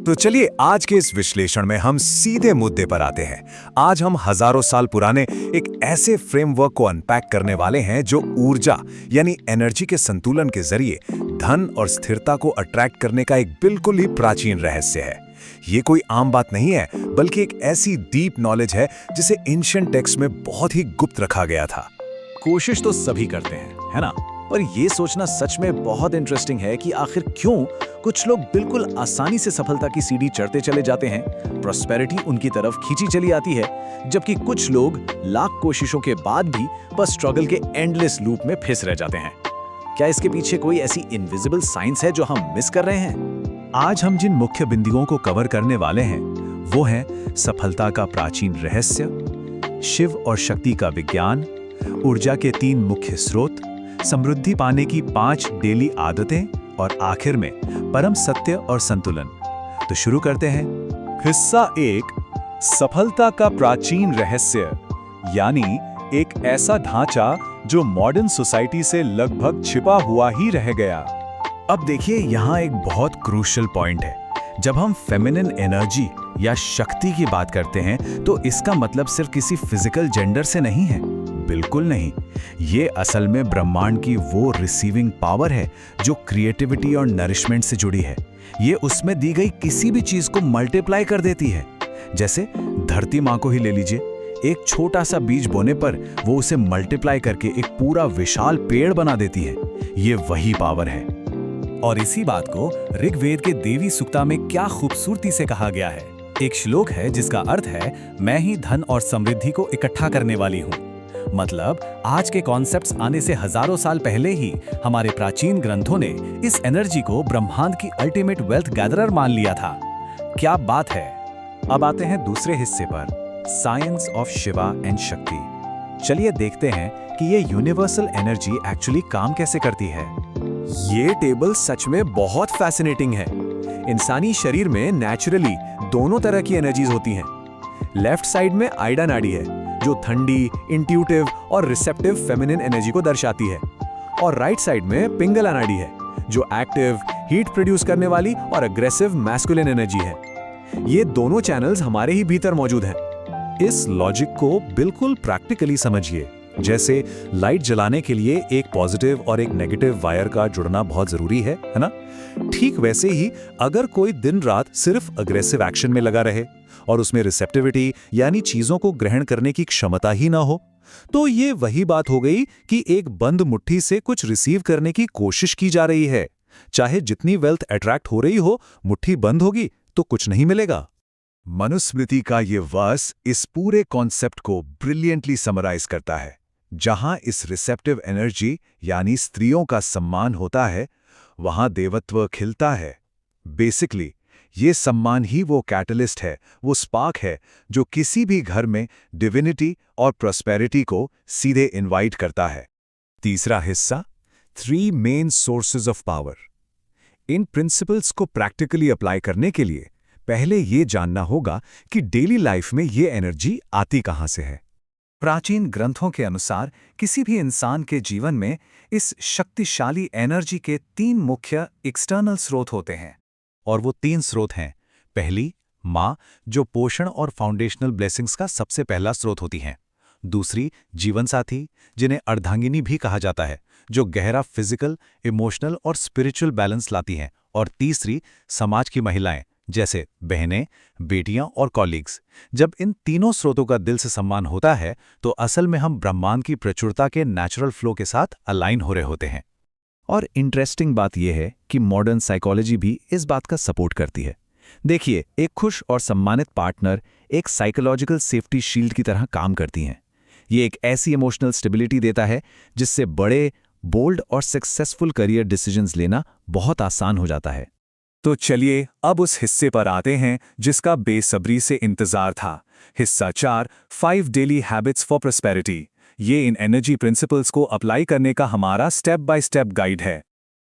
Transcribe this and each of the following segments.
तो चलिए आज के इस विश्लेषण में हम सीधे मुद्दे पर आते हैं। आज हम हजारों साल पुराने एक ऐसे फ्रेमवर्क को अनपैक करने वाले हैं जो ऊर्जा यानी एनर्जी के संतुलन के जरिए धन और स्थिरता को अट्रैक्ट करने का एक बिल्कुल ही प्राचीन रहस्य है। ये कोई आम बात नहीं है, बल्कि एक ऐसी डीप नॉलेज है जिसे एंशिएंट टेक्स्ट में बहुत ही गुप्त रखा गया था। कोशिश तो सभी करते हैं, है ना? पर ये सोचना सच में बहुत इंटरेस्टिंग है कि आखिर क्यों कुछ लोग बिल्कुल आसानी से सफलता की सीढ़ी चढ़ते चले जाते हैं, प्रॉस्पेरिटी उनकी तरफ खींची चली आती है, जबकि कुछ लोग लाख कोशिशों के बाद भी बस स्ट्रगल के एंडलेस लूप में फंस रह जाते हैं। क्या इसके पीछे कोई ऐसी इनविजिबल साइंस है जो हम मिस कर रहे हैं? आज हम जिन मुख्य बिंदुओं को कवर करने वाले हैं वो हैं सफलता का प्राचीन रहस्य, शिव और शक्ति का विज्ञान, ऊर्जा के 3 मुख्य स्रोत, समृद्धि पाने की 5 डेली आदतें और आखिर में परम सत्य और संतुलन। तो शुरू करते हैं। हिस्सा 1, सफलता का प्राचीन रहस्य, यानी एक ऐसा ढांचा जो मॉडर्न सोसाइटी से लगभग छिपा हुआ ही रह गया। अब देखिए, यहाँ एक बहुत क्रूशियल पॉइंट है। जब हम फेमिनिन एनर्जी या शक्ति की बात करते हैं तो इसका मतलब सिर्फ किसी फिजिकल जेंडर से नहीं है, बिल्कुल नहीं। ये असल में ब्रह्मांड की वो रिसीविंग पावर है जो क्रिएटिविटी और नरिशमेंट से जुड़ी है। ये उसमें दी गई किसी भी चीज को मल्टीप्लाई कर देती है। जैसे धरती माँ को ही ले लीजिए, एक छोटा सा बीज बोने पर वो उसे मल्टीप्लाई करके एक पूरा विशाल पेड़ बना देती है। ये वही पावर है। और इसी बात को ऋग्वेद के देवी सूक्ता में क्या खूबसूरती से कहा गया है। एक श्लोक है जिसका अर्थ है, मैं ही धन और समृद्धि को इकट्ठा करने वाली हूँ। मतलब आज के कॉन्सेप्ट्स आने से हजारों साल पहले ही हमारे प्राचीन ग्रंथों ने इस एनर्जी को ब्रह्मांड की अल्टीमेट वेल्थ गैदरर मान लिया था। क्या बात है। अब आते हैं दूसरे हिस्से पर, साइंस ऑफ शिवा एंड शक्ति। चलिए देखते हैं कि ये यूनिवर्सल एनर्जी एक्चुअली काम कैसे करती है। ये टेबल सच में बहुत फैसिनेटिंग है। इंसानी शरीर में नेचुरली दोनों तरह की एनर्जीज होती हैं। लेफ्ट साइड में आइडा नाड़ी है जो ठंडी, इंट्यूटिव और रिसेप्टिव फेमिनिन एनर्जी को दर्शाती है, और राइट साइड में पिंगला नाड़ी है जो एक्टिव, हीट प्रोड्यूस करने वाली और अग्रेसिव मैस्कुलिन एनर्जी है। ये दोनों चैनल्स हमारे ही भीतर मौजूद हैं। इस लॉजिक को बिल्कुल प्रैक्टिकली समझिए। जैसे लाइट जलाने के लिए एक पॉजिटिव और एक नेगेटिव वायर का जुड़ना बहुत जरूरी है ना? ठीक वैसे ही अगर कोई दिन रात सिर्फ अग्रेसिव एक्शन में लगा रहे और उसमें रिसेप्टिविटी यानी चीजों को ग्रहण करने की क्षमता ही ना हो, तो ये वही बात हो गई कि एक बंद मुट्ठी से कुछ रिसीव करने की कोशिश की जा रही है। चाहे जितनी वेल्थ अट्रैक्ट हो रही हो, मुट्ठी बंद होगी तो कुछ नहीं मिलेगा। मनुस्मृति का ये वर्स इस पूरे कॉन्सेप्ट को ब्रिलियंटली समराइज करता है। जहां इस रिसेप्टिव एनर्जी यानी स्त्रियों का सम्मान होता है, वहां देवत्व खिलता है। बेसिकली ये सम्मान ही वो कैटलिस्ट है, वो स्पार्क है जो किसी भी घर में डिविनिटी और प्रॉस्पेरिटी को सीधे इनवाइट करता है। तीसरा हिस्सा, 3 main sources of power. In principles को प्रैक्टिकली अप्लाई करने के लिए पहले ये जानना होगा कि डेली लाइफ में ये एनर्जी आती कहां से है। प्राचीन ग्रंथों के अनुसार किसी भी इंसान के जीवन में इस शक्तिशाली एनर्जी के 3 मुख्य एक्सटर्नल स्रोत होते हैं, और वो 3 स्रोत हैं। पहली, माँ, जो पोषण और फाउंडेशनल ब्लेसिंग्स का सबसे पहला स्रोत होती हैं। दूसरी, जीवन साथी, जिन्हें अर्धांगिनी भी कहा जाता है, जो गहरा फिजिकल, इमोशनल और स्पिरिचुअल बैलेंस लाती हैं। और तीसरी, समाज की महिलाएं, जैसे बहनें, बेटियां और कॉलीग्स। जब इन तीनों स्रोतों का दिल से सम्मान होता है तो असल में हम ब्रह्मांड की प्रचुरता के नेचुरल फ्लो के साथ अलाइन हो रहे होते हैं। और इंटरेस्टिंग बात यह है कि मॉडर्न साइकोलॉजी भी इस बात का सपोर्ट करती है। देखिए, एक खुश और सम्मानित पार्टनर एक साइकोलॉजिकल सेफ्टी शील्ड की तरह काम करती हैं। ये एक ऐसी इमोशनल स्टेबिलिटी देता है जिससे बड़े, बोल्ड और सक्सेसफुल करियर डिसीजंस लेना बहुत आसान हो जाता है। तो चलिए अब उस हिस्से पर आते हैं जिसका बेसब्री से इंतजार था। हिस्सा 4, 5 डेली हैबिट्स फॉर प्रॉस्पेरिटी। ये इन एनर्जी प्रिंसिपल्स को अप्लाई करने का हमारा स्टेप बाय स्टेप गाइड है।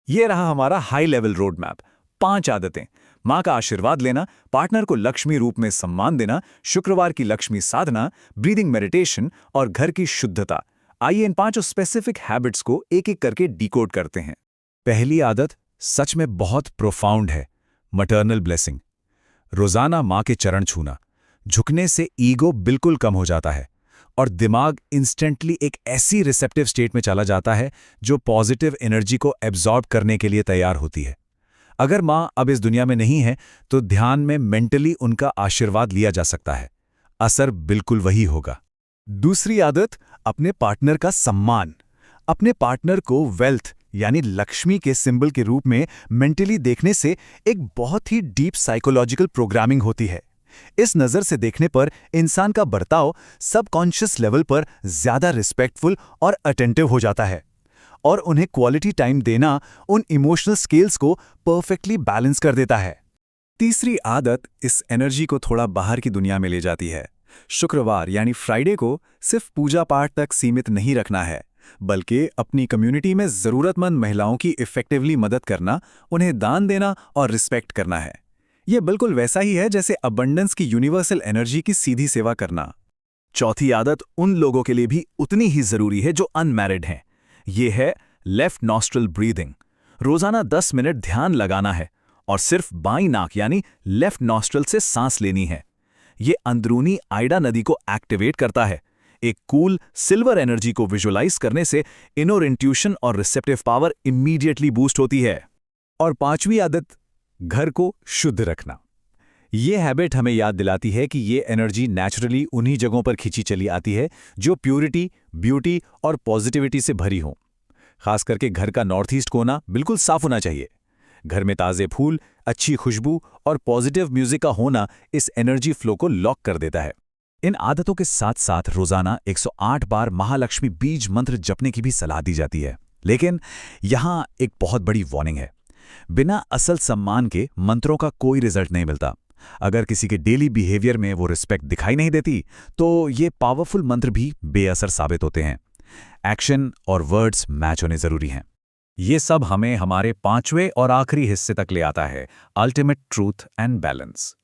ये रहा हमारा हाई लेवल रोड मैप। 5 आदतें: माँ का आशीर्वाद लेना, पार्टनर को लक्ष्मी रूप में सम्मान देना, शुक्रवार की लक्ष्मी साधना, ब्रीदिंग मेडिटेशन और घर की शुद्धता। आइए इन 5 स्पेसिफिक हैबिट्स को एक एक करके डिकोड करते हैं। पहली आदत सच में बहुत प्रोफाउंड है, मटर्नल ब्लेसिंग। रोजाना माँ के चरण छूना, झुकने से ईगो बिल्कुल कम हो जाता है और दिमाग इंस्टेंटली एक ऐसी रिसेप्टिव स्टेट में चला जाता है जो पॉजिटिव एनर्जी को एब्जॉर्ब करने के लिए तैयार होती है। अगर माँ अब इस दुनिया में नहीं है तो ध्यान में मेंटली उनका आशीर्वाद लिया जा सकता है। असर बिल्कुल वही होगा। दूसरी आदत, अपने पार्टनर का सम्मान। अपने पार्टनर को वेल्थ यानी लक्ष्मी के सिंबल के रूप में मेंटली देखने से एक बहुत ही डीप साइकोलॉजिकल प्रोग्रामिंग होती है। इस नज़र से देखने पर इंसान का बर्ताव सबकॉन्शियस लेवल पर ज़्यादा रिस्पेक्टफुल और अटेंटिव हो जाता है और उन्हें क्वालिटी टाइम देना उन इमोशनल स्केल्स को परफेक्टली बैलेंस कर देता है। तीसरी आदत इस एनर्जी को थोड़ा बाहर की दुनिया में ले जाती है। शुक्रवार यानी फ्राइडे को सिर्फ पूजा पाठ तक सीमित नहीं रखना है, बल्कि अपनी कम्युनिटी में ज़रूरतमंद महिलाओं की इफ़ेक्टिवली मदद करना, उन्हें दान देना और रिस्पेक्ट करना है। ये बिल्कुल वैसा ही है जैसे अबंडेंस की यूनिवर्सल एनर्जी की सीधी सेवा करना। चौथी आदत उन लोगों के लिए भी उतनी ही ज़रूरी है जो अनमैरिड हैं। ये है लेफ्ट नॉस्ट्रल ब्रीदिंग। रोज़ाना 10 मिनट ध्यान लगाना है और सिर्फ बाईं नाक यानी लेफ्ट नॉस्ट्रल से सांस लेनी है। ये अंदरूनी आइडा नदी को एक्टिवेट करता है। एक कूल सिल्वर एनर्जी को विजुअलाइज करने से इनर इंट्यूशन और रिसेप्टिव पावर इमीडिएटली बूस्ट होती है। और पांचवी आदत, घर को शुद्ध रखना। ये हैबिट हमें याद दिलाती है कि ये एनर्जी नेचुरली उन्हीं जगहों पर खींची चली आती है जो प्यूरिटी, ब्यूटी और पॉजिटिविटी से भरी हों। खास करके घर का नॉर्थ ईस्ट कोना बिल्कुल साफ होना चाहिए। घर में ताज़े फूल, अच्छी खुशबू और पॉजिटिव म्यूजिक का होना इस एनर्जी फ्लो को लॉक कर देता है। इन आदतों के साथ साथ रोजाना 108 बार महालक्ष्मी बीज मंत्र जपने की भी सलाह दी जाती है। लेकिन यहाँ एक बहुत बड़ी वार्निंग है। बिना असल सम्मान के मंत्रों का कोई रिजल्ट नहीं मिलता। अगर किसी के डेली बिहेवियर में वो रिस्पेक्ट दिखाई नहीं देती तो ये पावरफुल मंत्र भी बेअसर साबित होते हैं। एक्शन और वर्ड्स मैच होने जरूरी हैं। ये सब हमें हमारे पांचवें और आखिरी हिस्से तक ले आता है, अल्टीमेट ट्रूथ एंड बैलेंस।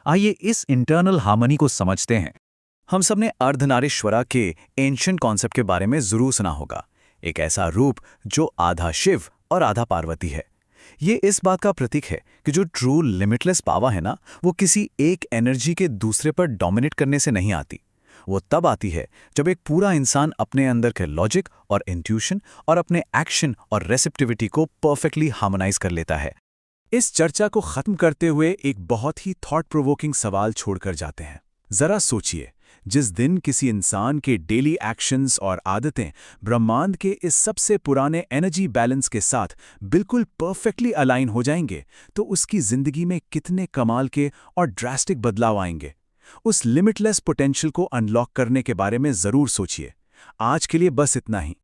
आइए इस इंटरनल हार्मनी को समझते हैं। हम सबने अर्धनारीश्वरा के एंशिएंट कॉन्सेप्ट के बारे में जरूर सुना होगा। एक ऐसा रूप जो आधा शिव और आधा पार्वती है। ये इस बात का प्रतीक है कि जो ट्रू लिमिटलेस पावर है ना, वो किसी एक एनर्जी के दूसरे पर डोमिनेट करने से नहीं आती। वो तब आती है जब एक पूरा इंसान अपने अंदर के लॉजिक और इंट्यूशन और अपने एक्शन और रेसिप्टिविटी को परफेक्टली हार्मोनाइज कर लेता है। इस चर्चा को खत्म करते हुए एक बहुत ही थॉट प्रोवोकिंग सवाल छोड़कर जाते हैं। जरा सोचिए, जिस दिन किसी इंसान के डेली एक्शंस और आदतें ब्रह्मांड के इस सबसे पुराने एनर्जी बैलेंस के साथ बिल्कुल परफेक्टली अलाइन हो जाएंगे, तो उसकी जिंदगी में कितने कमाल के और ड्रास्टिक बदलाव आएंगे। उस लिमिटलेस पोटेंशियल को अनलॉक करने के बारे में जरूर सोचिए। आज के लिए बस इतना ही।